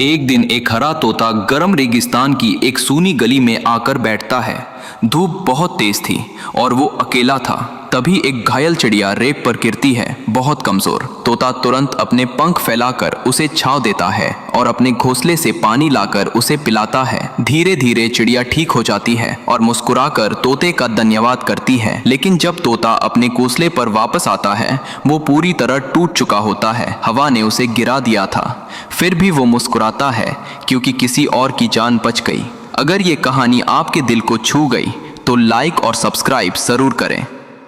एक दिन एक हरा तोता गर्म रेगिस्तान की एक सूनी गली में आकर बैठता है। धूप बहुत तेज थी और वो अकेला था। तभी एक घायल चिड़िया रेत पर गिरती है, बहुत कमजोर। तोता तुरंत अपने पंख फैलाकर उसे छांव देता है और अपने घोंसले से पानी लाकर उसे पिलाता है। धीरे धीरे चिड़िया ठीक हो जाती है और मुस्कुराकर तोते का धन्यवाद करती है। लेकिन जब तोता अपने घोंसले पर वापस आता है, वो पूरी तरह टूट चुका होता है। हवा ने उसे गिरा दिया था। फिर भी वो मुस्कुराता है क्योंकि किसी और की जान बच गई। अगर ये कहानी आपके दिल को छू गई तो लाइक और सब्सक्राइब जरूर करें।